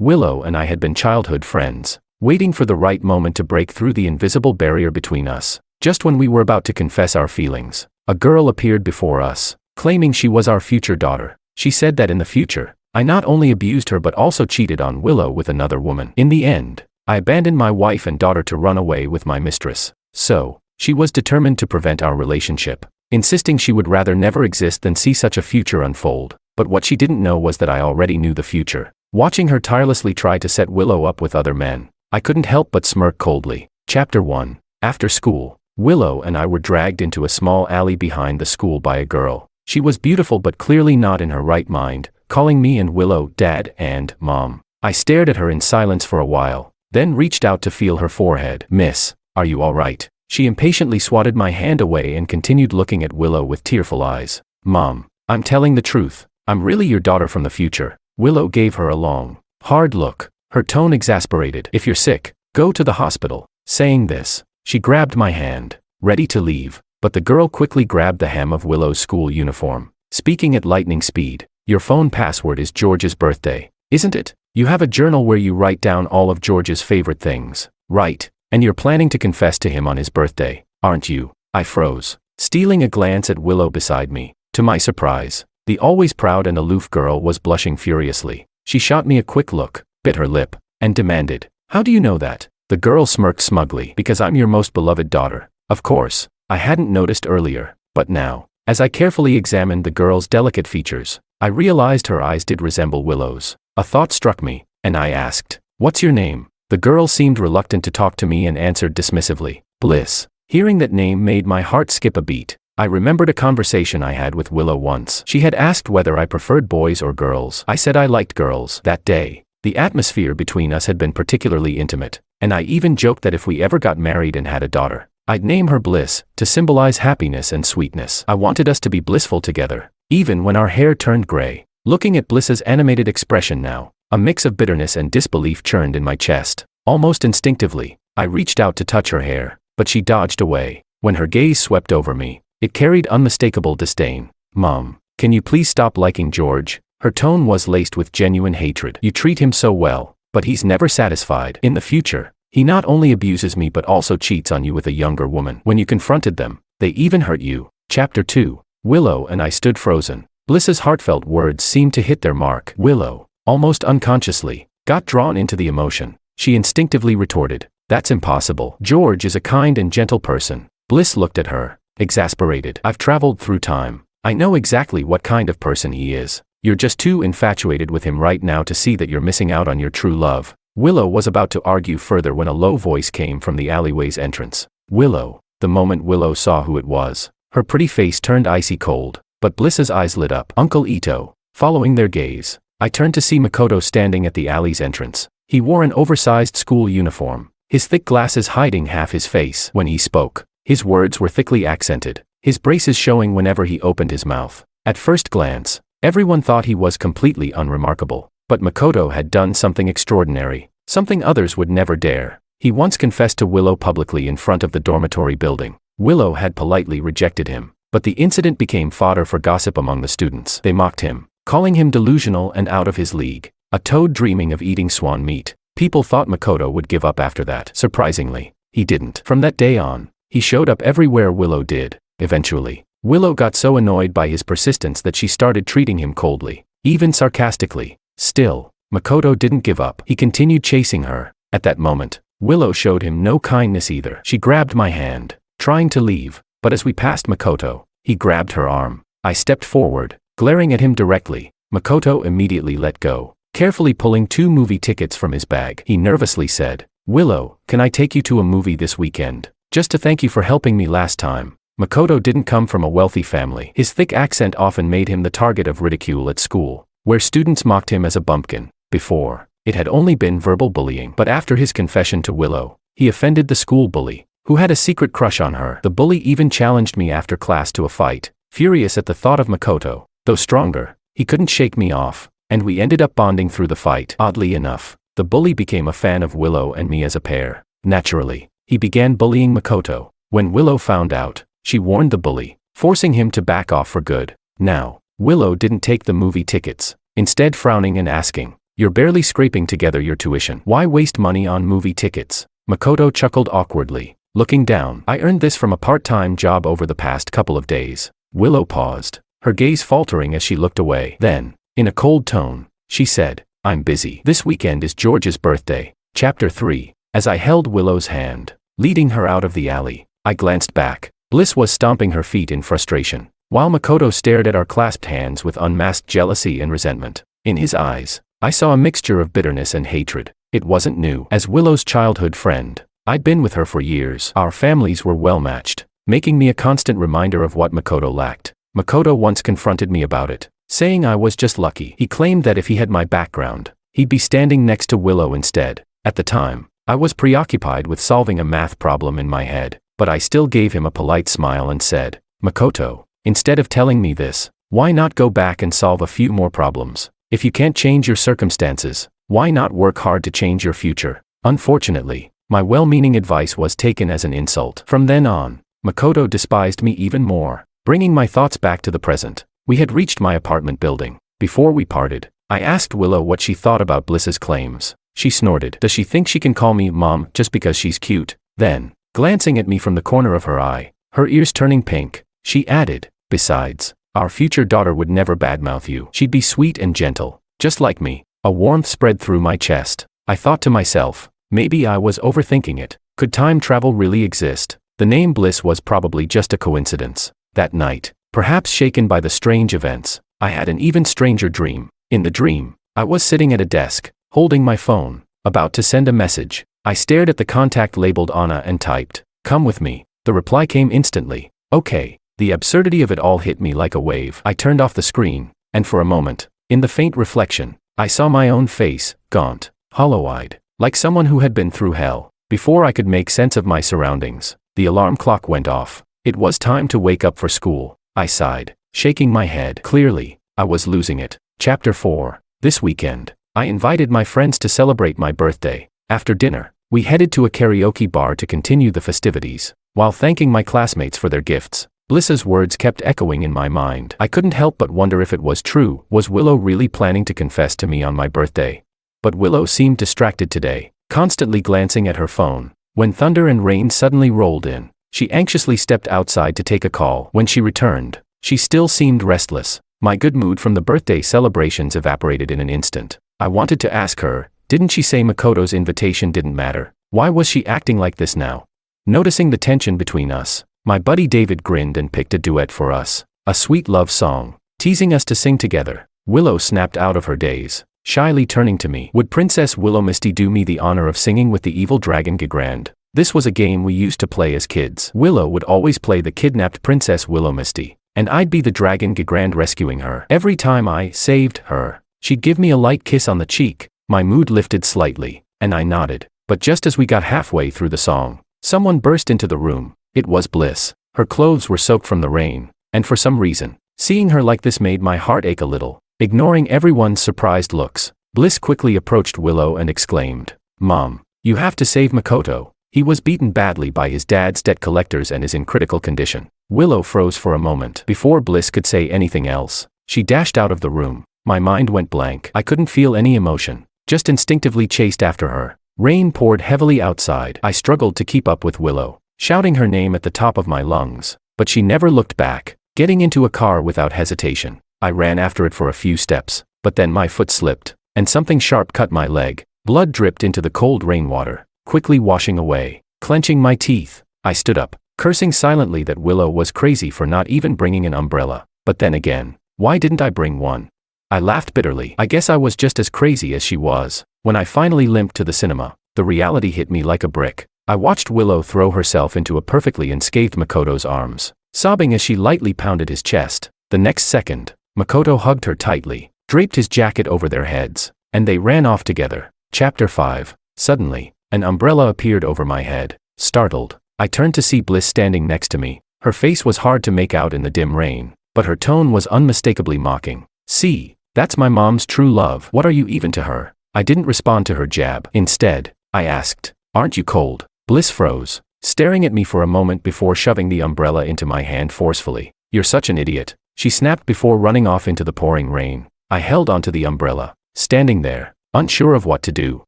Willow and I had been childhood friends, waiting for the right moment to break through the invisible barrier between us. Just when we were about to confess our feelings, a girl appeared before us, claiming she was our future daughter. She said that in the future, I not only abused her but also cheated on Willow with another woman. In the end, I abandoned my wife and daughter to run away with my mistress. So, she was determined to prevent our relationship, insisting she would rather never exist than see such a future unfold. But what she didn't know was that I already knew the future. Watching her tirelessly try to set Willow up with other men, I couldn't help but smirk coldly. Chapter 1. After school, Willow and I were dragged into a small alley behind the school by a girl. She was beautiful but clearly not in her right mind, calling me and Willow Dad and Mom. I stared at her in silence for a while, then reached out to feel her forehead. "Miss, are you all right?" She impatiently swatted my hand away and continued looking at Willow with tearful eyes. "Mom, I'm telling the truth. I'm really your daughter from the future." Willow gave her a long, hard look, her tone exasperated. "If you're sick, go to the hospital." Saying this, she grabbed my hand, ready to leave, but the girl quickly grabbed the hem of Willow's school uniform, speaking at lightning speed. "Your phone password is George's birthday, isn't it? You have a journal where you write down all of George's favorite things, right? And you're planning to confess to him on his birthday, aren't you?" I froze, stealing a glance at Willow beside me. To my surprise, the always proud and aloof girl was blushing furiously. She shot me a quick look, bit her lip, and demanded, "How do you know that?" The girl smirked smugly. "Because I'm your most beloved daughter." Of course, I hadn't noticed earlier, but now, as I carefully examined the girl's delicate features, I realized her eyes did resemble Willow's. A thought struck me, and I asked, "What's your name?" The girl seemed reluctant to talk to me and answered dismissively, "Bliss." Hearing that name made my heart skip a beat. I remembered a conversation I had with Willow once. She had asked whether I preferred boys or girls. I said I liked girls. That day, the atmosphere between us had been particularly intimate, and I even joked that if we ever got married and had a daughter, I'd name her Bliss, to symbolize happiness and sweetness. I wanted us to be blissful together, even when our hair turned gray. Looking at Bliss's animated expression now, a mix of bitterness and disbelief churned in my chest. Almost instinctively, I reached out to touch her hair, but she dodged away. When her gaze swept over me, it carried unmistakable disdain. "Mom, can you please stop liking George?" Her tone was laced with genuine hatred. "You treat him so well, but he's never satisfied. In the future, he not only abuses me but also cheats on you with a younger woman. When you confronted them, they even hurt you." Chapter 2. Willow and I stood frozen. Bliss's heartfelt words seemed to hit their mark. Willow, almost unconsciously, got drawn into the emotion. She instinctively retorted, "That's impossible. George is a kind and gentle person." Bliss looked at her, exasperated. "I've traveled through time. I know exactly what kind of person he is. You're just too infatuated with him right now to see that you're missing out on your true love." Willow was about to argue further when a low voice came from the alleyway's entrance. "Willow." The moment Willow saw who it was, her pretty face turned icy cold, but Bliss's eyes lit up. "Uncle Ito." Following their gaze, I turned to see Makoto standing at the alley's entrance. He wore an oversized school uniform, his thick glasses hiding half his face. When he spoke, his words were thickly accented, his braces showing whenever he opened his mouth. At first glance, everyone thought he was completely unremarkable, but Makoto had done something extraordinary, something others would never dare. He once confessed to Willow publicly in front of the dormitory building. Willow had politely rejected him, but the incident became fodder for gossip among the students. They mocked him, calling him delusional and out of his league, a toad dreaming of eating swan meat. People thought Makoto would give up after that. Surprisingly, he didn't. From that day on, he showed up everywhere Willow did. Eventually, Willow got so annoyed by his persistence that she started treating him coldly, even sarcastically. Still, Makoto didn't give up. He continued chasing her. At that moment, Willow showed him no kindness either. She grabbed my hand, trying to leave, but as we passed Makoto, he grabbed her arm. I stepped forward, glaring at him directly. Makoto immediately let go, carefully pulling 2 movie tickets from his bag. He nervously said, "Willow, can I take you to a movie this weekend? Just to thank you for helping me last time." Makoto didn't come from a wealthy family. His thick accent often made him the target of ridicule at school, where students mocked him as a bumpkin. Before, it had only been verbal bullying, but after his confession to Willow, he offended the school bully, who had a secret crush on her. The bully even challenged me after class to a fight. Furious at the thought of Makoto, though stronger, he couldn't shake me off, and we ended up bonding through the fight. Oddly enough, the bully became a fan of Willow and me as a pair. Naturally, he began bullying Makoto. When Willow found out, she warned the bully, forcing him to back off for good. Now, Willow didn't take the movie tickets, instead frowning and asking, You're barely scraping together your tuition. Why waste money on movie tickets? Makoto chuckled awkwardly, looking down. I earned this from a part-time job over the past couple of days. Willow paused, her gaze faltering as she looked away. Then, in a cold tone, she said, I'm busy. This weekend is George's birthday. Chapter 3. As I held Willow's hand, leading her out of the alley, I glanced back. Bliss was stomping her feet in frustration, while Makoto stared at our clasped hands with unmasked jealousy and resentment. In his eyes, I saw a mixture of bitterness and hatred. It wasn't new. As Willow's childhood friend, I'd been with her for years. Our families were well matched, making me a constant reminder of what Makoto lacked. Makoto once confronted me about it, saying I was just lucky. He claimed that if he had my background, he'd be standing next to Willow instead. At the time, I was preoccupied with solving a math problem in my head, but I still gave him a polite smile and said, Makoto, instead of telling me this, why not go back and solve a few more problems? If you can't change your circumstances, why not work hard to change your future? Unfortunately, my well-meaning advice was taken as an insult. From then on, Makoto despised me even more. Bringing my thoughts back to the present, we had reached my apartment building. Before we parted, I asked Willow what she thought about Bliss's claims. She snorted. Does she think she can call me Mom just because she's cute? Then, glancing at me from the corner of her eye, her ears turning pink, she added, besides, our future daughter would never badmouth you. She'd be sweet and gentle, just like me. A warmth spread through my chest. I thought to myself, maybe I was overthinking it. Could time travel really exist? The name Bliss was probably just a coincidence. That night, perhaps shaken by the strange events, I had an even stranger dream. In the dream, I was sitting at a desk, holding my phone, about to send a message. I stared at the contact labeled Anna and typed, "Come with me." The reply came instantly. Okay. The absurdity of it all hit me like a wave. I turned off the screen, and for a moment, in the faint reflection, I saw my own face, gaunt, hollow-eyed, like someone who had been through hell. Before I could make sense of my surroundings, the alarm clock went off. It was time to wake up for school. I sighed, shaking my head. Clearly, I was losing it. Chapter 4. This weekend, I invited my friends to celebrate my birthday. After dinner, we headed to a karaoke bar to continue the festivities. While thanking my classmates for their gifts, Bliss's words kept echoing in my mind. I couldn't help but wonder if it was true. Was Willow really planning to confess to me on my birthday? But Willow seemed distracted today, constantly glancing at her phone. When thunder and rain suddenly rolled in, she anxiously stepped outside to take a call. When she returned, she still seemed restless. My good mood from the birthday celebrations evaporated in an instant. I wanted to ask her, didn't she say Makoto's invitation didn't matter? Why was she acting like this now? Noticing the tension between us, my buddy David grinned and picked a duet for us, a sweet love song, teasing us to sing together. Willow snapped out of her daze, shyly turning to me. Would Princess Willow Misty do me the honor of singing with the evil dragon Gagrand? This was a game we used to play as kids. Willow would always play the kidnapped Princess Willow Misty, and I'd be the dragon Gagrand rescuing her. Every time I saved her, she'd give me a light kiss on the cheek. My mood lifted slightly, and I nodded. But just as we got halfway through the song, someone burst into the room. It was Bliss. Her clothes were soaked from the rain, and for some reason, seeing her like this made my heart ache a little. Ignoring everyone's surprised looks, Bliss quickly approached Willow and exclaimed, "Mom, you have to save Makoto. He was beaten badly by his dad's debt collectors and is in critical condition." Willow froze for a moment. Before Bliss could say anything else, she dashed out of the room. My mind went blank. I couldn't feel any emotion, just instinctively chased after her. Rain poured heavily outside. I struggled to keep up with Willow, shouting her name at the top of my lungs, but she never looked back. Getting into a car without hesitation, I ran after it for a few steps, but then my foot slipped, and something sharp cut my leg. Blood dripped into the cold rainwater, quickly washing away. Clenching my teeth, I stood up, cursing silently that Willow was crazy for not even bringing an umbrella. But then again, why didn't I bring one? I laughed bitterly. I guess I was just as crazy as she was. When I finally limped to the cinema, the reality hit me like a brick. I watched Willow throw herself into a perfectly unscathed Makoto's arms, sobbing as she lightly pounded his chest. The next second, Makoto hugged her tightly, draped his jacket over their heads, and they ran off together. Chapter 5. Suddenly, an umbrella appeared over my head. Startled, I turned to see Bliss standing next to me. Her face was hard to make out in the dim rain, but her tone was unmistakably mocking. "See, that's my mom's true love. What are you even to her?" I didn't respond to her jab. Instead, I asked, "Aren't you cold?" Bliss froze, staring at me for a moment before shoving the umbrella into my hand forcefully. "You're such an idiot," she snapped before running off into the pouring rain. I held onto the umbrella, standing there, unsure of what to do.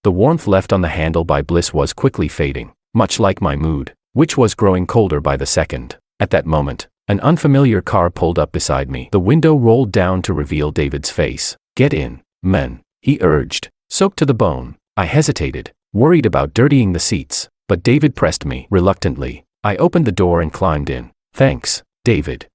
The warmth left on the handle by Bliss was quickly fading, much like my mood, which was growing colder by the second. At that moment, an unfamiliar car pulled up beside me. The window rolled down to reveal David's face. "Get in, man," he urged. Soaked to the bone, I hesitated, worried about dirtying the seats, but David pressed me reluctantly. I opened the door and climbed in. "Thanks, David,"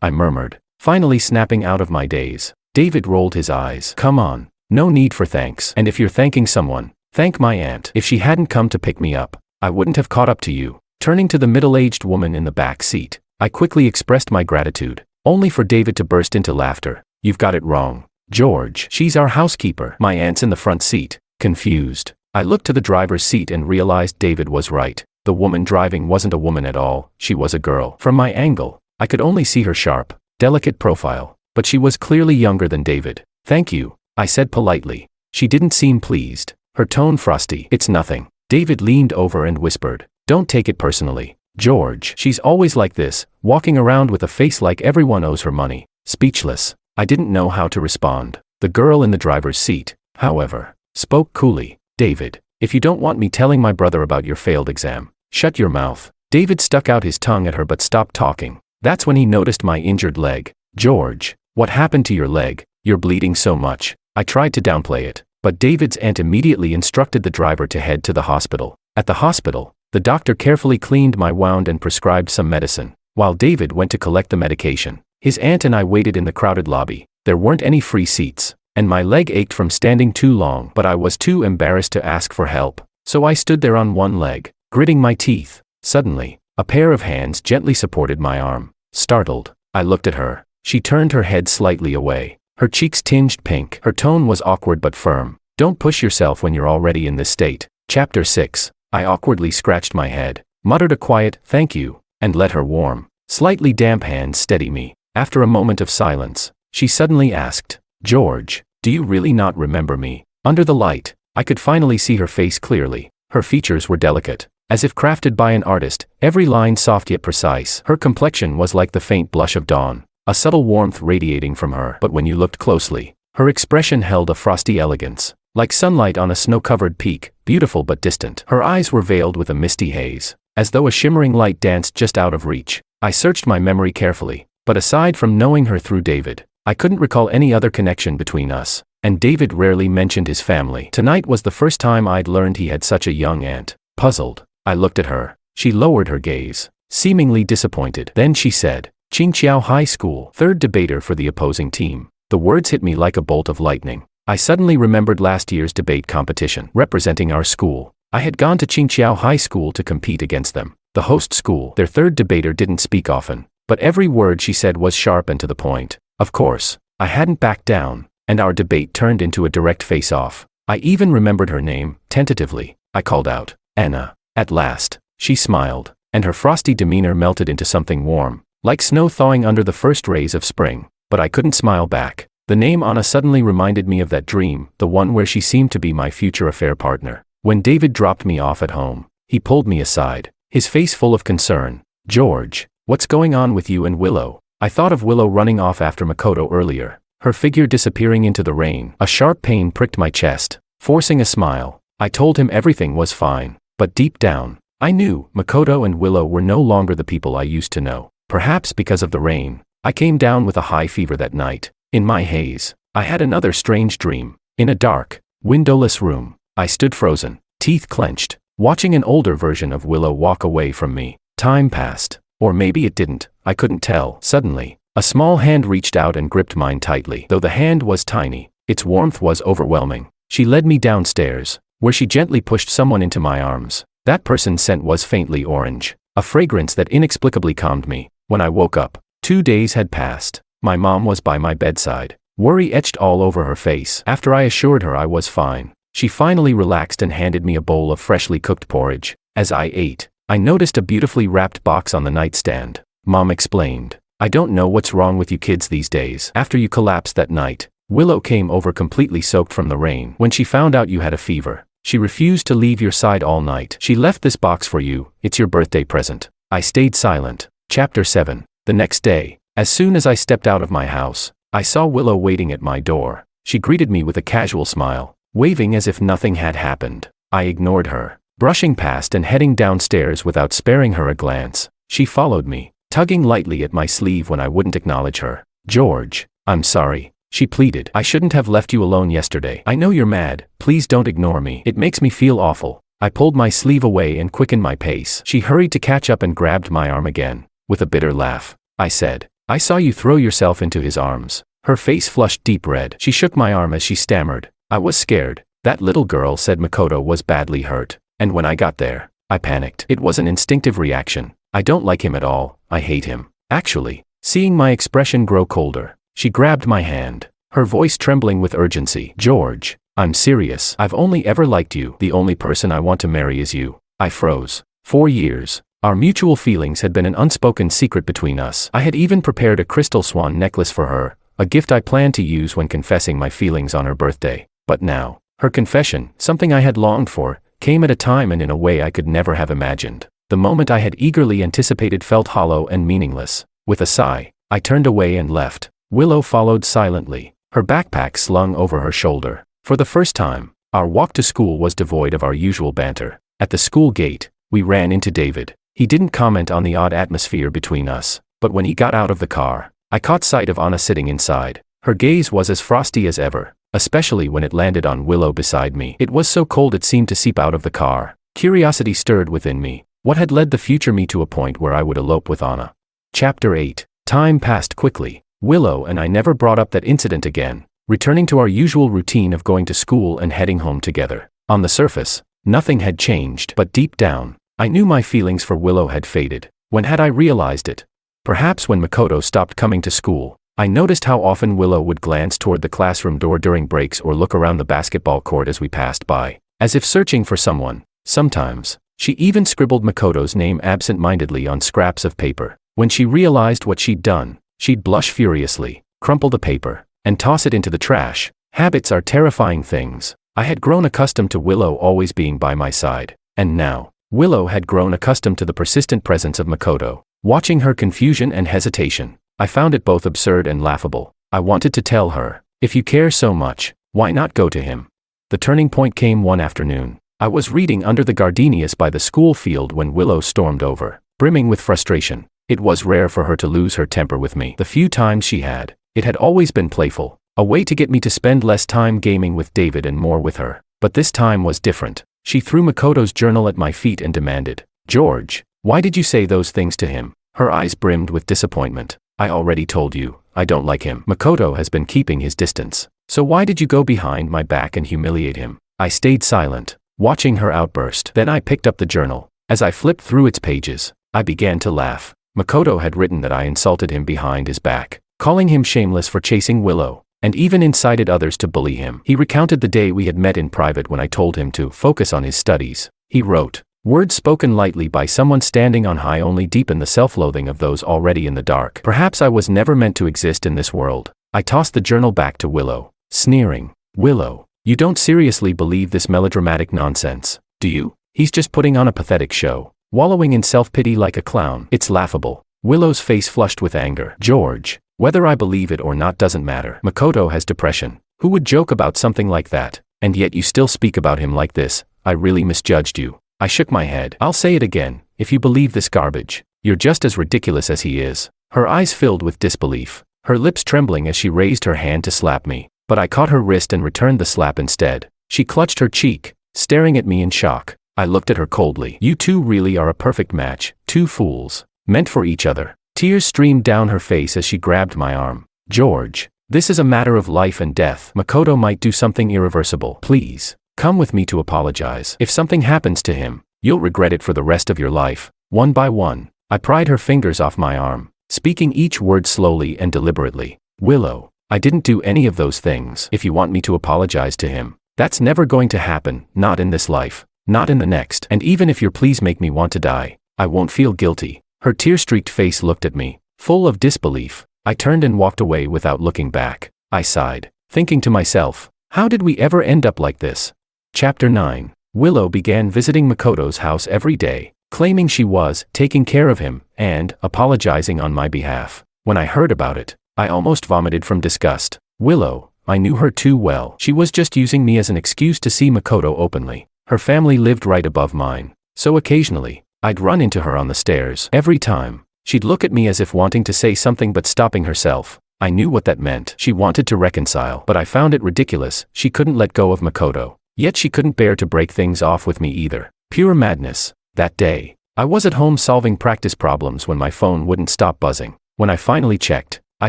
I murmured, finally snapping out of my daze. David rolled his eyes. "Come on, no need for thanks. And if you're thanking someone, thank my aunt. If she hadn't come to pick me up, I wouldn't have caught up to you." Turning to the middle-aged woman in the back seat, I quickly expressed my gratitude, only for David to burst into laughter. "You've got it wrong, George. She's our housekeeper." My aunt's in the front seat. Confused, I looked to the driver's seat and realized David was right. The woman driving wasn't a woman at all, she was a girl. From my angle, I could only see her sharp, delicate profile, but she was clearly younger than David. "Thank you," I said politely. She didn't seem pleased, her tone frosty. "It's nothing." David leaned over and whispered, "Don't take it personally, George. She's always like this, walking around with a face like everyone owes her money." Speechless, I didn't know how to respond. The girl in the driver's seat, however, spoke coolly. "David, if you don't want me telling my brother about your failed exam, shut your mouth." David stuck out his tongue at her but stopped talking. That's when he noticed my injured leg. "George, what happened to your leg? You're bleeding so much." I tried to downplay it, but David's aunt immediately instructed the driver to head to the hospital. At the hospital, the doctor carefully cleaned my wound and prescribed some medicine. While David went to collect the medication, his aunt and I waited in the crowded lobby. There weren't any free seats, and my leg ached from standing too long, but I was too embarrassed to ask for help, so I stood there on one leg, gritting my teeth. Suddenly, a pair of hands gently supported my arm. Startled, I looked at her. She turned her head slightly away, her cheeks tinged pink. Her tone was awkward but firm. "Don't push yourself when you're already in this state." Chapter 6. I awkwardly scratched my head, muttered a quiet "thank you," and let her warm, slightly damp hands steady me. After a moment of silence, she suddenly asked, "George, do you really not remember me?" Under the light, I could finally see her face clearly. Her features were delicate, as if crafted by an artist, every line soft yet precise. Her complexion was like the faint blush of dawn, a subtle warmth radiating from her. But when you looked closely, her expression held a frosty elegance, like sunlight on a snow-covered peak, beautiful but distant. Her eyes were veiled with a misty haze, as though a shimmering light danced just out of reach. I searched my memory carefully, but aside from knowing her through David, I couldn't recall any other connection between us, and David rarely mentioned his family. Tonight was the first time I'd learned he had such a young aunt. Puzzled, I looked at her. She lowered her gaze, seemingly disappointed. Then she said, "Qingqiao High School, third debater for the opposing team." The words hit me like a bolt of lightning. I suddenly remembered last year's debate competition. Representing our school, I had gone to Qingqiao High School to compete against them. The host school, their third debater didn't speak often, but every word she said was sharp and to the point. Of course, I hadn't backed down, and our debate turned into a direct face-off. I even remembered her name. Tentatively, I called out, "Anna." At last, she smiled, and her frosty demeanor melted into something warm, like snow thawing under the first rays of spring. But I couldn't smile back. The name Anna suddenly reminded me of that dream, the one where she seemed to be my future affair partner. When David dropped me off at home, he pulled me aside, his face full of concern. "George, what's going on with you and Willow?" I thought of Willow running off after Makoto earlier, her figure disappearing into the rain. A sharp pain pricked my chest, forcing a smile. I told him everything was fine, but deep down, I knew Makoto and Willow were no longer the people I used to know. Perhaps because of the rain, I came down with a high fever that night. In my haze, I had another strange dream. In a dark, windowless room, I stood frozen, teeth clenched, watching an older version of Willow walk away from me. Time passed, or maybe it didn't, I couldn't tell. Suddenly, a small hand reached out and gripped mine tightly. Though the hand was tiny, its warmth was overwhelming. She led me downstairs, where she gently pushed someone into my arms. That person's scent was faintly orange, a fragrance that inexplicably calmed me. When I woke up, 2 days had passed. My mom was by my bedside, worry etched all over her face. After I assured her I was fine, she finally relaxed and handed me a bowl of freshly cooked porridge. As I ate, I noticed a beautifully wrapped box on the nightstand. Mom explained, "I don't know what's wrong with you kids these days. After you collapsed that night, Willow came over completely soaked from the rain. When she found out you had a fever, she refused to leave your side all night. She left this box for you. It's your birthday present." I stayed silent. Chapter 7. The next day, as soon as I stepped out of my house, I saw Willow waiting at my door. She greeted me with a casual smile. waving as if nothing had happened. I ignored her, brushing past and heading downstairs without sparing her a glance. She followed me, tugging lightly at my sleeve when I wouldn't acknowledge her. "George, I'm sorry," she pleaded. "I shouldn't have left you alone yesterday. I know you're mad. Please don't ignore me. It makes me feel awful." I pulled my sleeve away and quickened my pace. She hurried to catch up and grabbed my arm again. With a bitter laugh, I said, "I saw you throw yourself into his arms." Her face flushed deep red. She shook my arm as she stammered. "I was scared. That little girl said Makoto was badly hurt. And when I got there, I panicked. It was an instinctive reaction. I don't like him at all. I hate him." Actually, seeing my expression grow colder, she grabbed my hand, her voice trembling with urgency. "George, I'm serious. I've only ever liked you. The only person I want to marry is you." I froze. 4 years. Our mutual feelings had been an unspoken secret between us. I had even prepared a crystal swan necklace for her, a gift I planned to use when confessing my feelings on her birthday. But now, her confession, something I had longed for, came at a time and in a way I could never have imagined. The moment I had eagerly anticipated felt hollow and meaningless. With a sigh, I turned away and left. Willow followed silently, her backpack slung over her shoulder. For the first time, our walk to school was devoid of our usual banter. At the school gate, we ran into David. He didn't comment on the odd atmosphere between us, but when he got out of the car, I caught sight of Anna sitting inside. Her gaze was as frosty as ever, especially when it landed on Willow beside me. It was so cold it seemed to seep out of the car. Curiosity stirred within me. What had led the future me to a point where I would elope with Anna? Chapter 8. Time passed quickly. Willow and I never brought up that incident again, returning to our usual routine of going to school and heading home together. On the surface, nothing had changed, but deep down, I knew my feelings for Willow had faded. When had I realized it? Perhaps when Makoto stopped coming to school. I noticed how often Willow would glance toward the classroom door during breaks or look around the basketball court as we passed by, as if searching for someone. Sometimes, she even scribbled Makoto's name absent-mindedly on scraps of paper. When she realized what she'd done, she'd blush furiously, crumple the paper, and toss it into the trash. Habits are terrifying things. I had grown accustomed to Willow always being by my side, and now, Willow had grown accustomed to the persistent presence of Makoto. Watching her confusion and hesitation, I found it both absurd and laughable. I wanted to tell her, "If you care so much, why not go to him?" The turning point came one afternoon. I was reading under the gardenias by the school field when Willow stormed over, brimming with frustration. It was rare for her to lose her temper with me. The few times she had, it had always been playful, a way to get me to spend less time gaming with David and more with her. But this time was different. She threw Makoto's journal at my feet and demanded, "George, why did you say those things to him?" Her eyes brimmed with disappointment. "I already told you, I don't like him. Makoto has been keeping his distance. So why did you go behind my back and humiliate him?" I stayed silent, watching her outburst. Then I picked up the journal. As I flipped through its pages, I began to laugh. Makoto had written that I insulted him behind his back, calling him shameless for chasing Willow, and even incited others to bully him. He recounted the day we had met in private when I told him to focus on his studies. He wrote, "Words spoken lightly by someone standing on high only deepen the self-loathing of those already in the dark. Perhaps I was never meant to exist in this world." I tossed the journal back to Willow, sneering, "Willow, you don't seriously believe this melodramatic nonsense, do you? He's just putting on a pathetic show, wallowing in self-pity like a clown. It's laughable." Willow's face flushed with anger. "George, whether I believe it or not doesn't matter. Makoto has depression. Who would joke about something like that? And yet you still speak about him like this. I really misjudged you." I shook my head. "I'll say it again, if you believe this garbage, you're just as ridiculous as he is." Her eyes filled with disbelief, her lips trembling as she raised her hand to slap me, but I caught her wrist and returned the slap instead. She clutched her cheek, staring at me in shock. I looked at her coldly. "You two really are a perfect match, two fools, meant for each other." Tears streamed down her face as she grabbed my arm. "George, this is a matter of life and death. Makoto might do something irreversible. Please, come with me to apologize. If something happens to him, you'll regret it for the rest of your life." One by one, I pried her fingers off my arm, speaking each word slowly and deliberately. "Willow, I didn't do any of those things. If you want me to apologize to him, that's never going to happen, not in this life, not in the next. And even if your pleas make me want to die, I won't feel guilty." Her tear-streaked face looked at me, full of disbelief. I turned and walked away without looking back. I sighed, thinking to myself, how did we ever end up like this? Chapter 9. Willow began visiting Makoto's house every day, claiming she was taking care of him and apologizing on my behalf. When I heard about it, I almost vomited from disgust. "Willow, I knew her too well. She was just using me as an excuse to see Makoto openly. Her family lived right above mine, so occasionally, I'd run into her on the stairs. Every time, she'd look at me as if wanting to say something but stopping herself. I knew what that meant. She wanted to reconcile, but I found it ridiculous. She couldn't let go of Makoto. Yet she couldn't bear to break things off with me either. Pure madness. That day, I was at home solving practice problems when my phone wouldn't stop buzzing. When I finally checked, I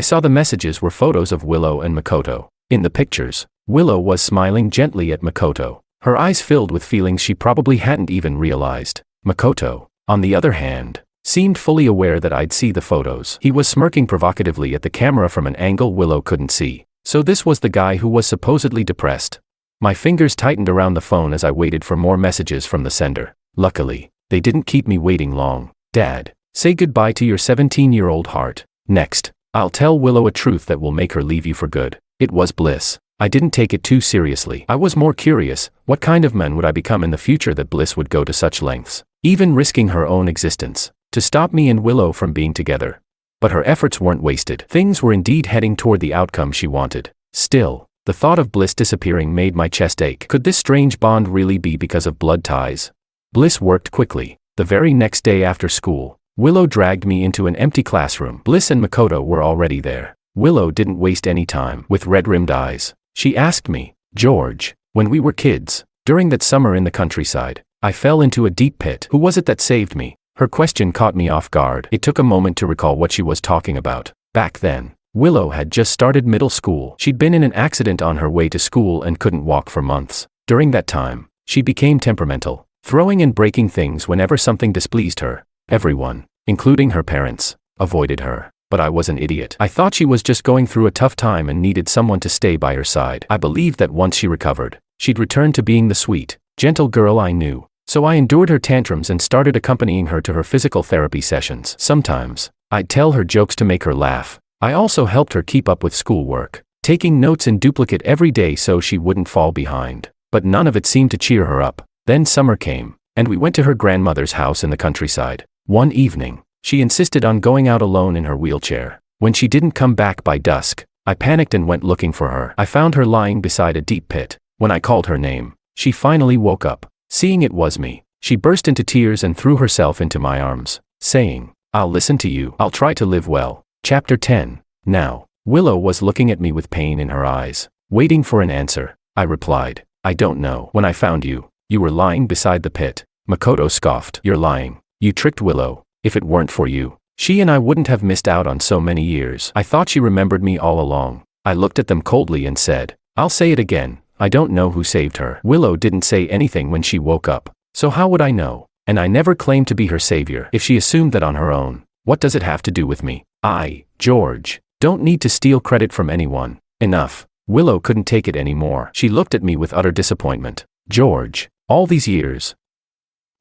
saw the messages were photos of Willow and Makoto. In the pictures, Willow was smiling gently at Makoto, her eyes filled with feelings she probably hadn't even realized. Makoto, on the other hand, seemed fully aware that I'd see the photos. He was smirking provocatively at the camera from an angle Willow couldn't see. So this was the guy who was supposedly depressed. My fingers tightened around the phone as I waited for more messages from the sender. Luckily, they didn't keep me waiting long. Dad, say goodbye to your 17-year-old heart. Next, I'll tell Willow a truth that will make her leave you for good. It was Bliss. I didn't take it too seriously. I was more curious, what kind of man would I become in the future that Bliss would go to such lengths, even risking her own existence, to stop me and Willow from being together. But her efforts weren't wasted. Things were indeed heading toward the outcome she wanted. Still, the thought of Bliss disappearing made my chest ache. Could this strange bond really be because of blood ties? Bliss worked quickly. The very next day after school, Willow dragged me into an empty classroom. Bliss and Makoto were already there. Willow didn't waste any time. With red-rimmed eyes, she asked me, George, when we were kids, during that summer in the countryside, I fell into a deep pit. Who was it that saved me? Her question caught me off guard. It took a moment to recall what she was talking about. Back then, Willow had just started middle school. She'd been in an accident on her way to school and couldn't walk for months. During that time, she became temperamental, throwing and breaking things whenever something displeased her. Everyone, including her parents, avoided her. But I was an idiot. I thought she was just going through a tough time and needed someone to stay by her side. I believed that once she recovered, she'd return to being the sweet, gentle girl I knew. So I endured her tantrums and started accompanying her to her physical therapy sessions. Sometimes, I'd tell her jokes to make her laugh. I also helped her keep up with schoolwork, taking notes in duplicate every day so she wouldn't fall behind. But none of it seemed to cheer her up. Then summer came, and we went to her grandmother's house in the countryside. One evening, she insisted on going out alone in her wheelchair. When she didn't come back by dusk, I panicked and went looking for her. I found her lying beside a deep pit. When I called her name, she finally woke up. Seeing it was me, she burst into tears and threw herself into my arms, saying, I'll listen to you. I'll try to live well. Chapter 10. Now, Willow was looking at me with pain in her eyes, waiting for an answer. I replied, I don't know. When I found you, you were lying beside the pit. Makoto scoffed. You're lying. You tricked Willow. If it weren't for you, she and I wouldn't have missed out on so many years. I thought she remembered me all along. I looked at them coldly and said, I'll say it again. I don't know who saved her. Willow didn't say anything when she woke up. So how would I know? And I never claimed to be her savior. If she assumed that on her own, what does it have to do with me? I, George, don't need to steal credit from anyone. Enough. Willow couldn't take it anymore. She looked at me with utter disappointment. George, all these years,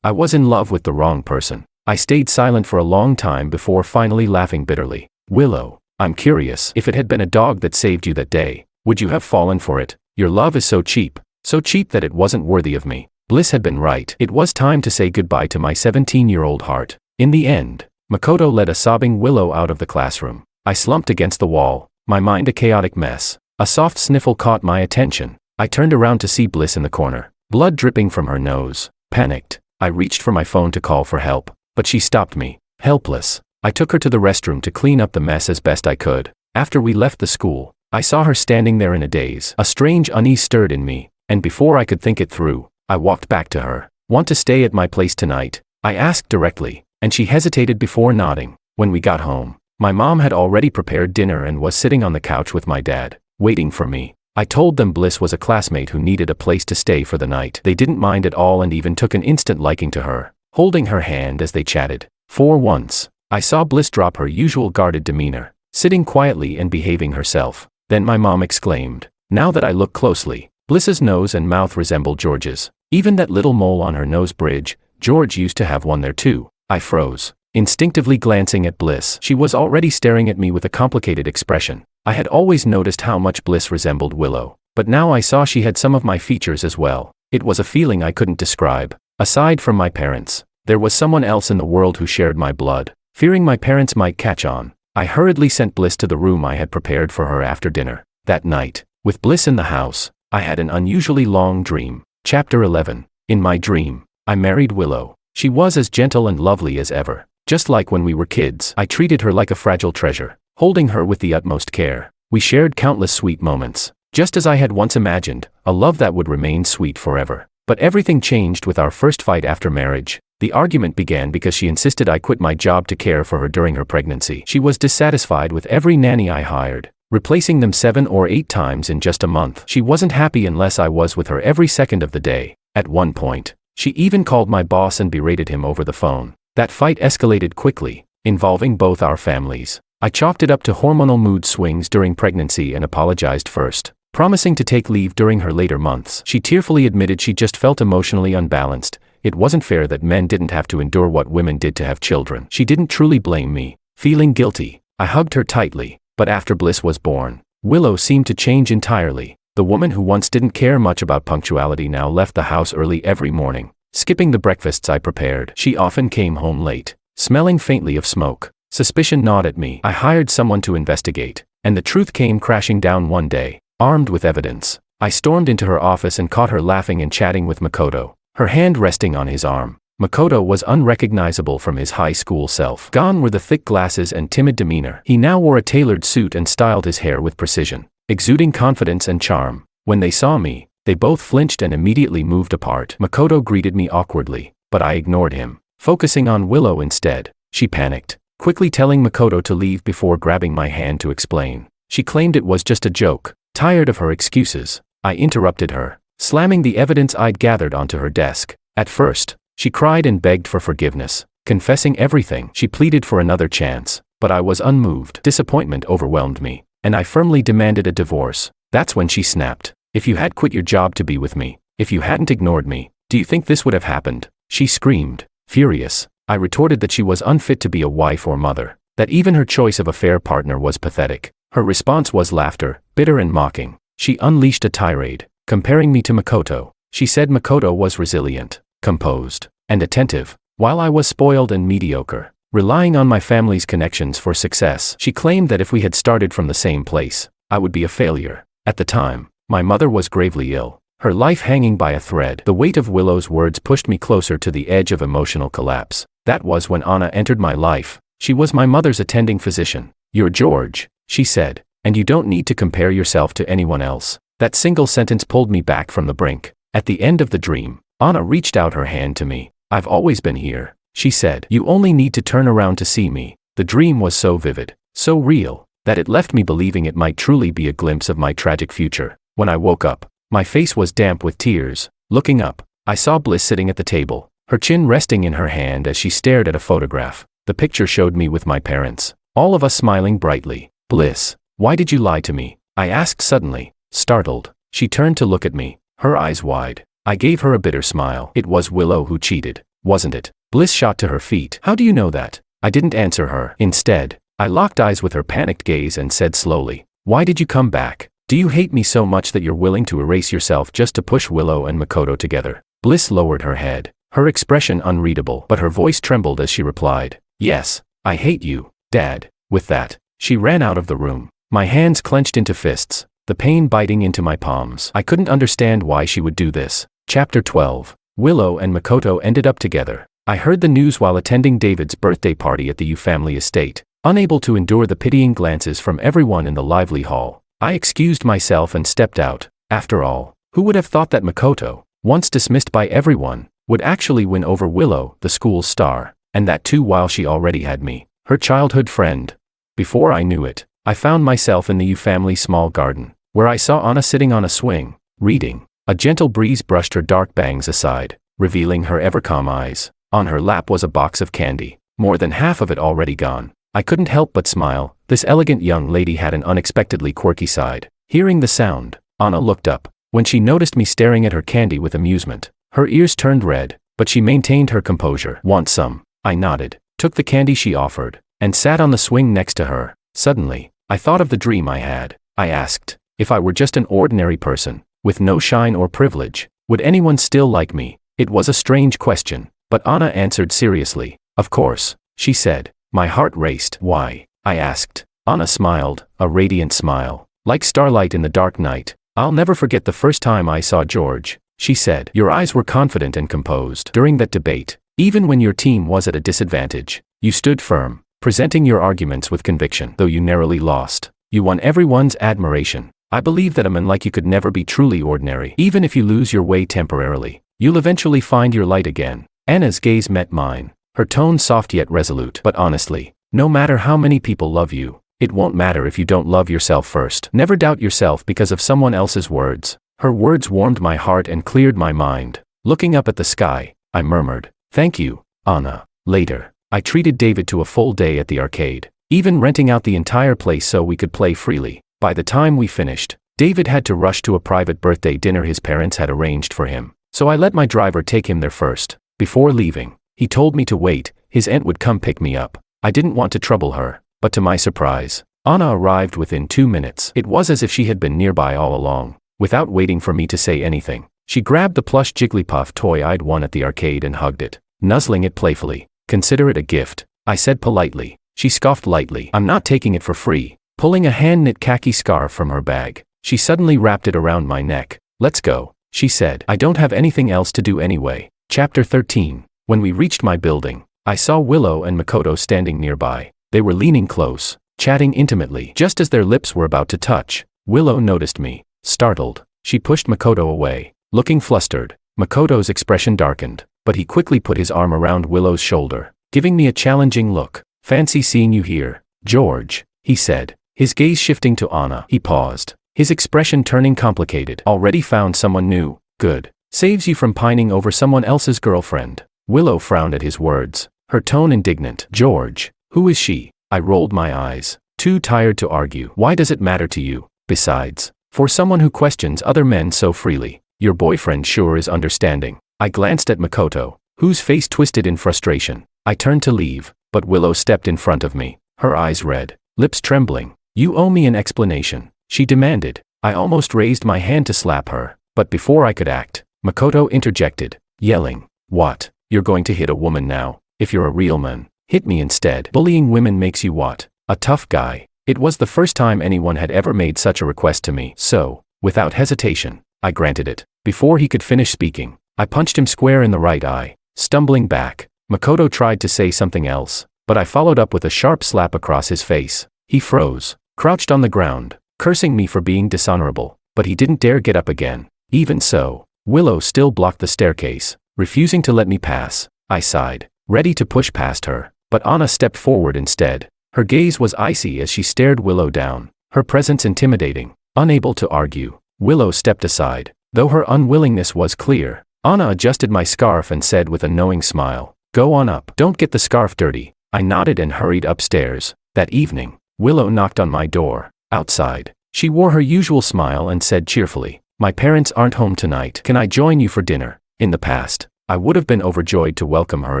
I was in love with the wrong person. I stayed silent for a long time before finally laughing bitterly. Willow, I'm curious. If it had been a dog that saved you that day, would you have fallen for it? Your love is so cheap that it wasn't worthy of me. Bliss had been right. It was time to say goodbye to my 17-year-old heart. In the end, Makoto led a sobbing Willow out of the classroom. I slumped against the wall, my mind a chaotic mess. A soft sniffle caught my attention. I turned around to see Bliss in the corner, blood dripping from her nose. Panicked, I reached for my phone to call for help, but she stopped me. Helpless, I took her to the restroom to clean up the mess as best I could. After we left the school, I saw her standing there in a daze. A strange unease stirred in me, and before I could think it through, I walked back to her. Want to stay at my place tonight? I asked directly, and she hesitated before nodding. When we got home, my mom had already prepared dinner and was sitting on the couch with my dad, waiting for me. I told them Bliss was a classmate who needed a place to stay for the night. They didn't mind at all and even took an instant liking to her, holding her hand as they chatted. For once, I saw Bliss drop her usual guarded demeanor, sitting quietly and behaving herself. Then my mom exclaimed. Now that I look closely, Bliss's nose and mouth resembled George's. Even that little mole on her nose bridge, George used to have one there too. I froze, instinctively glancing at Bliss. She was already staring at me with a complicated expression. I had always noticed how much Bliss resembled Willow, but now I saw she had some of my features as well. It was a feeling I couldn't describe. Aside from my parents, there was someone else in the world who shared my blood. Fearing my parents might catch on, I hurriedly sent Bliss to the room I had prepared for her after dinner. That night, With Bliss in the house, I had an unusually long dream. Chapter 11. In my dream, I married Willow. She was as gentle and lovely as ever. Just like when we were kids, I treated her like a fragile treasure, holding her with the utmost care. We shared countless sweet moments, just as I had once imagined, a love that would remain sweet forever. But everything changed with our first fight after marriage. The argument began because she insisted I quit my job to care for her during her pregnancy. She was dissatisfied with every nanny I hired, replacing them 7 or 8 times in just a month. She wasn't happy unless I was with her every second of the day. At one point, she even called my boss and berated him over the phone. That fight escalated quickly, involving both our families. I chalked it up to hormonal mood swings during pregnancy and apologized first, promising to take leave during her later months. She tearfully admitted she just felt emotionally unbalanced. It wasn't fair that men didn't have to endure what women did to have children. She didn't truly blame me. Feeling guilty, I hugged her tightly. But after Bliss was born, Willow seemed to change entirely. The woman who once didn't care much about punctuality now left the house early every morning, skipping the breakfasts I prepared. She often came home late, smelling faintly of smoke. Suspicion gnawed at me. I hired someone to investigate, and the truth came crashing down one day. Armed with evidence, I stormed into her office and caught her laughing and chatting with Makoto, her hand resting on his arm. Makoto was unrecognizable from his high school self. Gone were the thick glasses and timid demeanor. He now wore a tailored suit and styled his hair with precision, exuding confidence and charm. When they saw me, they both flinched and immediately moved apart. Makoto greeted me awkwardly, but I ignored him, focusing on Willow instead. She panicked, quickly telling Makoto to leave before grabbing my hand to explain. She claimed it was just a joke. Tired of her excuses, I interrupted her, slamming the evidence I'd gathered onto her desk. At first, she cried and begged for forgiveness, confessing everything. She pleaded for another chance, but I was unmoved. Disappointment overwhelmed me, and I firmly demanded a divorce. That's when she snapped. If you had quit your job to be with me, if you hadn't ignored me, do you think this would have happened? She screamed. Furious, I retorted that she was unfit to be a wife or mother, that even her choice of a fair partner was pathetic. Her response was laughter, bitter and mocking. She unleashed a tirade, comparing me to Makoto. She said Makoto was resilient, composed, and attentive, while I was spoiled and mediocre, relying on my family's connections for success. She claimed that if we had started from the same place, I would be a failure. At the time, my mother was gravely ill, her life hanging by a thread. The weight of Willow's words pushed me closer to the edge of emotional collapse. That was when Anna entered my life. She was my mother's attending physician. "You're George," she said, "and you don't need to compare yourself to anyone else." That single sentence pulled me back from the brink. At the end of the dream, Anna reached out her hand to me. "I've always been here," she said. "You only need to turn around to see me." The dream was so vivid, so real, that it left me believing it might truly be a glimpse of my tragic future. When I woke up, my face was damp with tears. Looking up, I saw Bliss sitting at the table, her chin resting in her hand as she stared at a photograph. The picture showed me with my parents, all of us smiling brightly. "Bliss, why did you lie to me?" I asked suddenly, startled. She turned to look at me, her eyes wide. I gave her a bitter smile. "It was Willow who cheated, wasn't it?" Bliss shot to her feet. "How do you know that?" I didn't answer her. Instead, I locked eyes with her panicked gaze and said slowly, "Why did you come back? Do you hate me so much that you're willing to erase yourself just to push Willow and Makoto together?" Bliss lowered her head, her expression unreadable, but her voice trembled as she replied, "Yes, I hate you, Dad." With that, she ran out of the room. My hands clenched into fists, the pain biting into my palms. I couldn't understand why she would do this. Chapter 12. Willow and Makoto ended up together. I heard the news while attending David's birthday party at the Yu family estate. Unable to endure the pitying glances from everyone in the lively hall, I excused myself and stepped out. After all, who would have thought that Makoto, once dismissed by everyone, would actually win over Willow, the school's star, and that too while she already had me, her childhood friend. Before I knew it, I found myself in the Yu family small garden, where I saw Anna sitting on a swing, reading. A gentle breeze brushed her dark bangs aside, revealing her ever-calm eyes. On her lap was a box of candy, more than half of it already gone. I couldn't help but smile. This elegant young lady had an unexpectedly quirky side. Hearing the sound, Anna looked up. When she noticed me staring at her candy with amusement, her ears turned red, but she maintained her composure. "Want some?" I nodded, took the candy she offered, and sat on the swing next to her. Suddenly, I thought of the dream I had. I asked, if I were just an ordinary person, with no shine or privilege, would anyone still like me? It was a strange question, but Anna answered seriously. "Of course," she said. My heart raced. "Why?" I asked. Anna smiled, a radiant smile. Like starlight in the dark night. I'll never forget the first time I saw George, she said. Your eyes were confident and composed. During that debate, even when your team was at a disadvantage, you stood firm, presenting your arguments with conviction. Though you narrowly lost, you won everyone's admiration. I believe that a man like you could never be truly ordinary. Even if you lose your way temporarily, you'll eventually find your light again. Anna's gaze met mine, her tone soft yet resolute. But honestly, no matter how many people love you, it won't matter if you don't love yourself first. Never doubt yourself because of someone else's words. Her words warmed my heart and cleared my mind. Looking up at the sky, I murmured, "Thank you, Anna." Later, I treated David to a full day at the arcade, even renting out the entire place so we could play freely. By the time we finished, David had to rush to a private birthday dinner his parents had arranged for him, so I let my driver take him there first. Before leaving, he told me to wait, his aunt would come pick me up. I didn't want to trouble her, but to my surprise, Anna arrived within 2 minutes. It was as if she had been nearby all along. Without waiting for me to say anything, she grabbed the plush Jigglypuff toy I'd won at the arcade and hugged it, nuzzling it playfully. "Consider it a gift," I said politely. She scoffed lightly. "I'm not taking it for free." Pulling a hand-knit khaki scarf from her bag, she suddenly wrapped it around my neck. "Let's go," she said. "I don't have anything else to do anyway." Chapter 13. When we reached my building, I saw Willow and Makoto standing nearby. They were leaning close, chatting intimately. Just as their lips were about to touch, Willow noticed me. Startled, she pushed Makoto away. Looking flustered, Makoto's expression darkened, but he quickly put his arm around Willow's shoulder, giving me a challenging look. "Fancy seeing you here, George," he said, his gaze shifting to Anna. He paused, his expression turning complicated. "Already found someone new? Good. Saves you from pining over someone else's girlfriend." Willow frowned at his words, her tone indignant. "George, who is she?" I rolled my eyes, too tired to argue. "Why does it matter to you? Besides, for someone who questions other men so freely, your boyfriend sure is understanding." I glanced at Makoto, whose face twisted in frustration. I turned to leave, but Willow stepped in front of me, her eyes red, lips trembling. "You owe me an explanation," she demanded. I almost raised my hand to slap her, but before I could act, Makoto interjected, yelling, "What? You're going to hit a woman now? If you're a real man, hit me instead. Bullying women makes you what? A tough guy." It was the first time anyone had ever made such a request to me, so, without hesitation, I granted it. Before he could finish speaking, I punched him square in the right eye. Stumbling back, Makoto tried to say something else, but I followed up with a sharp slap across his face. He froze, crouched on the ground, cursing me for being dishonorable, but he didn't dare get up again. Even so, Willow still blocked the staircase, refusing to let me pass. I sighed, ready to push past her, but Anna stepped forward instead. Her gaze was icy as she stared Willow down, her presence intimidating. Unable to argue, Willow stepped aside. Though her unwillingness was clear, Anna adjusted my scarf and said with a knowing smile, "Go on up. Don't get the scarf dirty." I nodded and hurried upstairs. That evening, Willow knocked on my door. Outside, she wore her usual smile and said cheerfully, "My parents aren't home tonight. Can I join you for dinner?" In the past, I would have been overjoyed to welcome her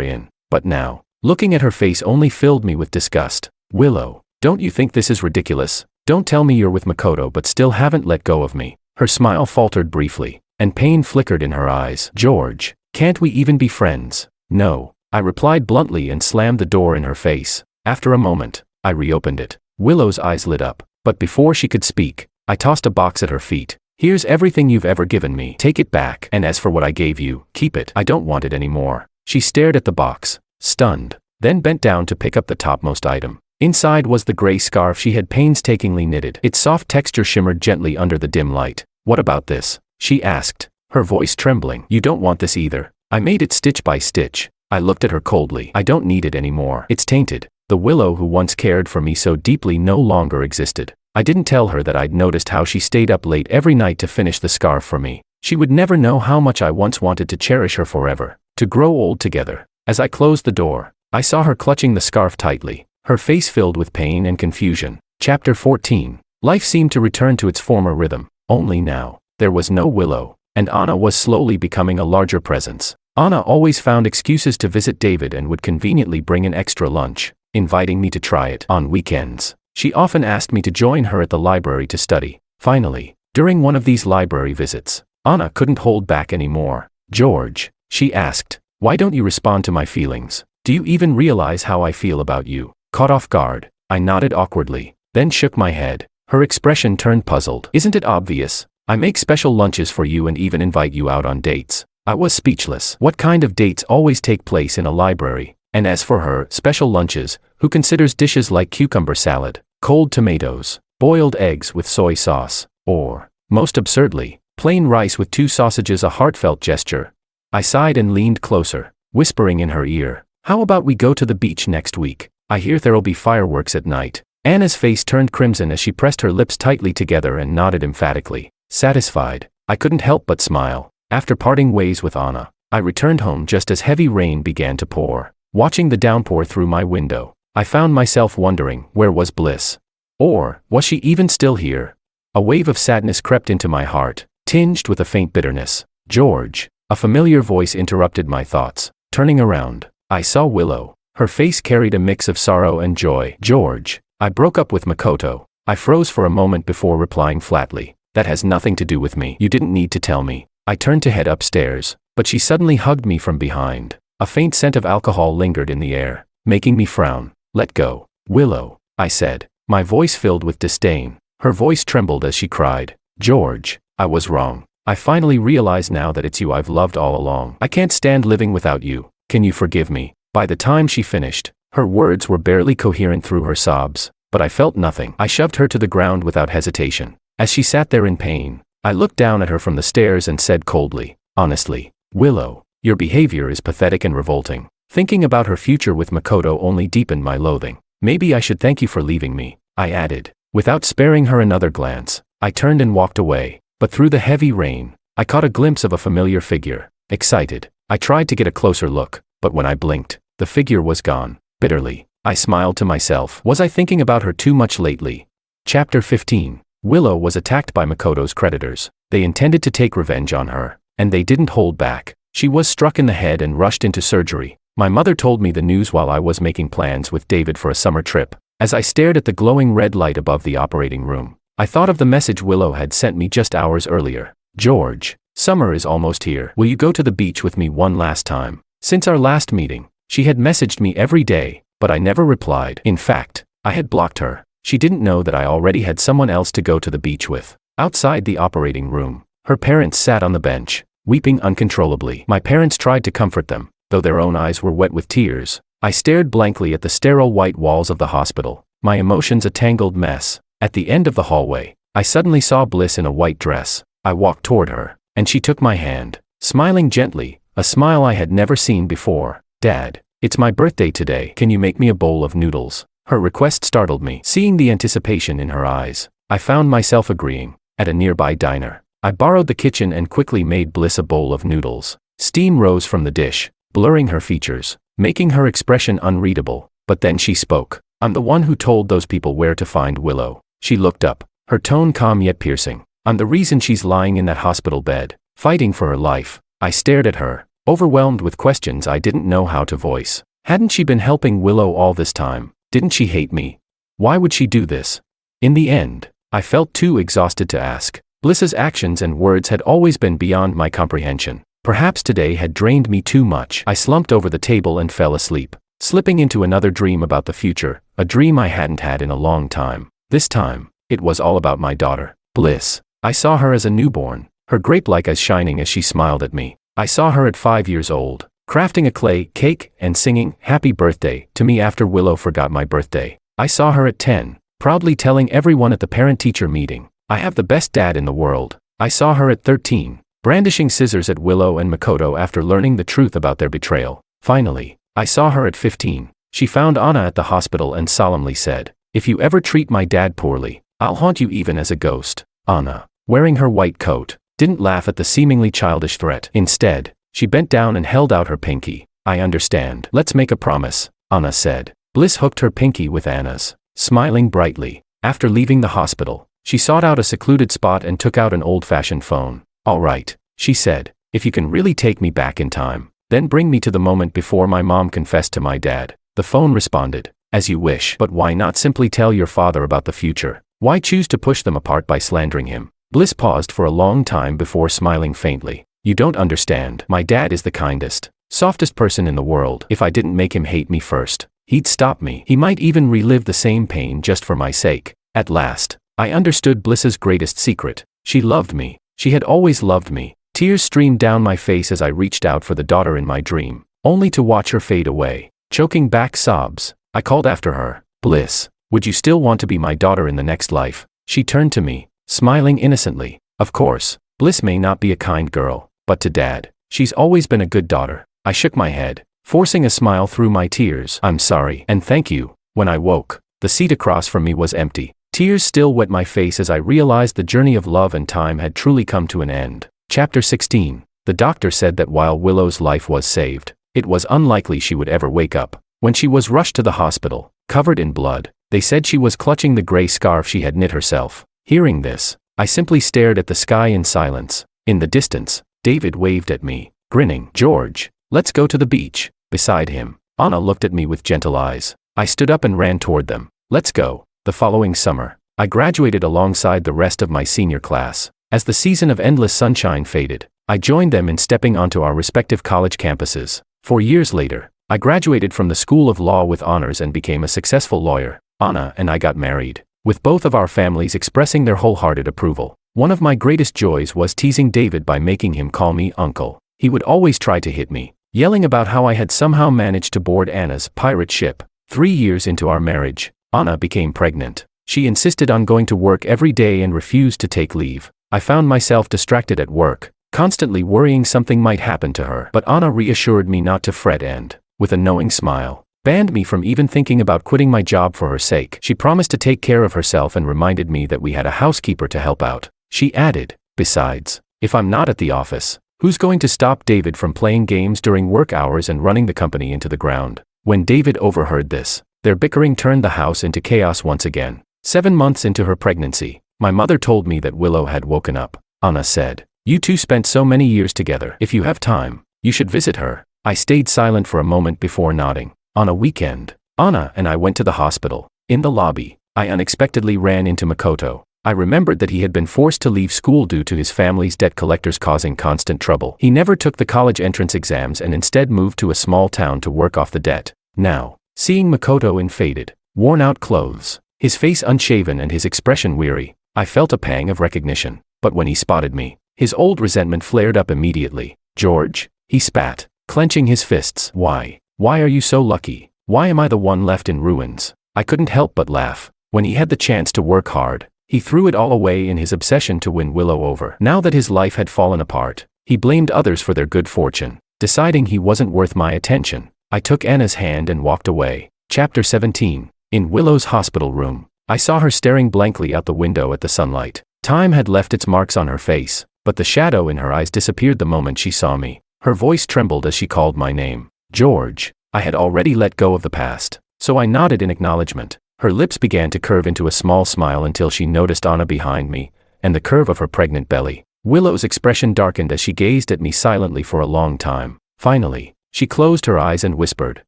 in, but now, looking at her face only filled me with disgust. "Willow, don't you think this is ridiculous? Don't tell me you're with Makoto but still haven't let go of me." Her smile faltered briefly, and pain flickered in her eyes. "George, can't we even be friends?" "No," I replied bluntly and slammed the door in her face. After a moment, I reopened it. Willow's eyes lit up, but before she could speak, I tossed a box at her feet. "Here's everything you've ever given me. Take it back, and as for what I gave you, keep it. I don't want it anymore." She stared at the box, stunned, then bent down to pick up the topmost item. Inside was the gray scarf she had painstakingly knitted. Its soft texture shimmered gently under the dim light. "What about this?" she asked, her voice trembling. "You don't want this either." I made it stitch by stitch. I looked at her coldly. "I don't need it anymore. It's tainted." The Willow who once cared for me so deeply no longer existed. I didn't tell her that I'd noticed how she stayed up late every night to finish the scarf for me. She would never know how much I once wanted to cherish her forever, to grow old together. As I closed the door, I saw her clutching the scarf tightly, her face filled with pain and confusion. Chapter 14. Life seemed to return to its former rhythm, only now, there was no Willow, and Anna was slowly becoming a larger presence. Anna always found excuses to visit David and would conveniently bring an extra lunch, inviting me to try it. On weekends, she often asked me to join her at the library to study. Finally, during one of these library visits, Anna couldn't hold back anymore. "George," she asked, "why don't you respond to my feelings? Do you even realize how I feel about you?" Caught off guard, I nodded awkwardly, then shook my head. Her expression turned puzzled. Isn't it obvious? I make special lunches for you and even invite you out on dates. I was speechless. What kind of dates always take place in a library? And as for her special lunches, who considers dishes like cucumber salad, cold tomatoes, boiled eggs with soy sauce, or, most absurdly, plain rice with 2 sausages a heartfelt gesture? I sighed and leaned closer, whispering in her ear, how about we go to the beach next week? I hear there'll be fireworks at night. Anna's face turned crimson as she pressed her lips tightly together and nodded emphatically. Satisfied, I couldn't help but smile. After parting ways with Anna, I returned home just as heavy rain began to pour. Watching the downpour through my window, I found myself wondering, where was Bliss? Or, was she even still here? A wave of sadness crept into my heart, tinged with a faint bitterness. George, a familiar voice interrupted my thoughts. Turning around, I saw Willow. Her face carried a mix of sorrow and joy. George, I broke up with Makoto. I froze for a moment before replying flatly. That has nothing to do with me. You didn't need to tell me. I turned to head upstairs, but she suddenly hugged me from behind. A faint scent of alcohol lingered in the air, making me frown. Let go. Willow, I said, my voice filled with disdain. Her voice trembled as she cried. George, I was wrong. I finally realize now that it's you I've loved all along. I can't stand living without you. Can you forgive me? By the time she finished, her words were barely coherent through her sobs, but I felt nothing. I shoved her to the ground without hesitation. As she sat there in pain, I looked down at her from the stairs and said coldly, honestly, Willow, your behavior is pathetic and revolting. Thinking about her future with Makoto only deepened my loathing. Maybe I should thank you for leaving me, I added. Without sparing her another glance, I turned and walked away, but through the heavy rain, I caught a glimpse of a familiar figure. Excited, I tried to get a closer look, but when I blinked, the figure was gone. Bitterly, I smiled to myself. Was I thinking about her too much lately? Chapter 15. Willow was attacked by Makoto's creditors. They intended to take revenge on her, and they didn't hold back. She was struck in the head and rushed into surgery. My mother told me the news while I was making plans with David for a summer trip. As I stared at the glowing red light above the operating room, I thought of the message Willow had sent me just hours earlier. George, summer is almost here. Will you go to the beach with me one last time? Since our last meeting, she had messaged me every day, but I never replied. In fact, I had blocked her. She didn't know that I already had someone else to go to the beach with. Outside the operating room, her parents sat on the bench, weeping uncontrollably. My parents tried to comfort them, though their own eyes were wet with tears. I stared blankly at the sterile white walls of the hospital, my emotions a tangled mess. At the end of the hallway, I suddenly saw Bliss in a white dress. I walked toward her, and she took my hand, smiling gently, a smile I had never seen before. Dad, it's my birthday today. Can you make me a bowl of noodles? Her request startled me. Seeing the anticipation in her eyes, I found myself agreeing. At a nearby diner, I borrowed the kitchen and quickly made Bliss a bowl of noodles. Steam rose from the dish, blurring her features, making her expression unreadable. But then she spoke. I'm the one who told those people where to find Willow. She looked up, her tone calm yet piercing. I'm the reason she's lying in that hospital bed, fighting for her life. I stared at her, overwhelmed with questions I didn't know how to voice. Hadn't she been helping Willow all this time? Didn't she hate me? Why would she do this? In the end, I felt too exhausted to ask. Bliss's actions and words had always been beyond my comprehension. Perhaps today had drained me too much. I slumped over the table and fell asleep, slipping into another dream about the future, a dream I hadn't had in a long time. This time, it was all about my daughter, Bliss. I saw her as a newborn, her grape-like eyes shining as she smiled at me. I saw her at 5 years old, crafting a clay cake and singing happy birthday to me after Willow forgot my birthday. I saw her at 10, proudly telling everyone at the parent-teacher meeting, I have the best dad in the world. I saw her at 13, brandishing scissors at Willow and Makoto after learning the truth about their betrayal. Finally, I saw her at 15. She found Anna at the hospital and solemnly said, if you ever treat my dad poorly, I'll haunt you even as a ghost. Anna, wearing her white coat, didn't laugh at the seemingly childish threat. Instead, she bent down and held out her pinky. I understand. Let's make a promise, Anna said. Bliss hooked her pinky with Anna's, smiling brightly. After leaving the hospital, she sought out a secluded spot and took out an old-fashioned phone. All right, she said, if you can really take me back in time, then bring me to the moment before my mom confessed to my dad. The phone responded, as you wish. But why not simply tell your father about the future? Why choose to push them apart by slandering him? Bliss paused for a long time before smiling faintly. You don't understand. My dad is the kindest, softest person in the world. If I didn't make him hate me first, he'd stop me. He might even relive the same pain just for my sake. At last, I understood Bliss's greatest secret. She loved me. She had always loved me. Tears streamed down my face as I reached out for the daughter in my dream, only to watch her fade away. Choking back sobs, I called after her. Bliss, would you still want to be my daughter in the next life? She turned to me, smiling innocently. Of course, Bliss may not be a kind girl, but to Dad, she's always been a good daughter. I shook my head, forcing a smile through my tears. I'm sorry and thank you. When I woke, the seat across from me was empty. Tears still wet my face as I realized the journey of love and time had truly come to an end. Chapter 16. The doctor said that while Willow's life was saved, it was unlikely she would ever wake up. When she was rushed to the hospital, covered in blood, they said she was clutching the gray scarf she had knit herself. Hearing this, I simply stared at the sky in silence. In the distance, David waved at me, grinning. George, let's go to the beach. Beside him, Anna looked at me with gentle eyes. I stood up and ran toward them. Let's go. The following summer, I graduated alongside the rest of my senior class. As the season of endless sunshine faded, I joined them in stepping onto our respective college campuses. 4 years later, I graduated from the School of Law with honors and became a successful lawyer. Anna and I got married, with both of our families expressing their wholehearted approval. One of my greatest joys was teasing David by making him call me uncle. He would always try to hit me, yelling about how I had somehow managed to board Anna's pirate ship. 3 years into our marriage, Anna became pregnant. She insisted on going to work every day and refused to take leave. I found myself distracted at work, constantly worrying something might happen to her. But Anna reassured me not to fret and, with a knowing smile, banned me from even thinking about quitting my job for her sake. She promised to take care of herself and reminded me that we had a housekeeper to help out. She added, besides, if I'm not at the office, who's going to stop David from playing games during work hours and running the company into the ground? When David overheard this, their bickering turned the house into chaos once again. 7 months into her pregnancy, my mother told me that Willow had woken up. Anna said, "You two spent so many years together. If you have time, you should visit her." I stayed silent for a moment before nodding. On a weekend, Anna and I went to the hospital. In the lobby, I unexpectedly ran into Makoto. I remembered that he had been forced to leave school due to his family's debt collectors causing constant trouble. He never took the college entrance exams and instead moved to a small town to work off the debt. Now, seeing Makoto in faded, worn-out clothes, his face unshaven and his expression weary, I felt a pang of recognition. But when he spotted me, his old resentment flared up immediately. "George," he spat, clenching his fists. Why are you so lucky? Why am I the one left in ruins?" I couldn't help but laugh. When he had the chance to work hard, he threw it all away in his obsession to win Willow over. Now that his life had fallen apart, he blamed others for their good fortune. Deciding he wasn't worth my attention, I took Anna's hand and walked away. Chapter 17. In Willow's hospital room, I saw her staring blankly out the window at the sunlight. Time had left its marks on her face, but the shadow in her eyes disappeared the moment she saw me. Her voice trembled as she called my name. "George." I had already let go of the past, so I nodded in acknowledgement. Her lips began to curve into a small smile until she noticed Anna behind me, and the curve of her pregnant belly. Willow's expression darkened as she gazed at me silently for a long time. Finally, she closed her eyes and whispered,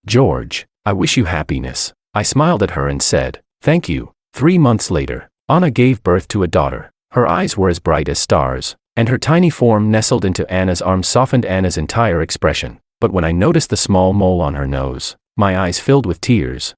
"George, I wish you happiness." I smiled at her and said, "Thank you." 3 months later, Anna gave birth to a daughter. Her eyes were as bright as stars, and her tiny form nestled into Anna's arms softened Anna's entire expression. But when I noticed the small mole on her nose, my eyes filled with tears.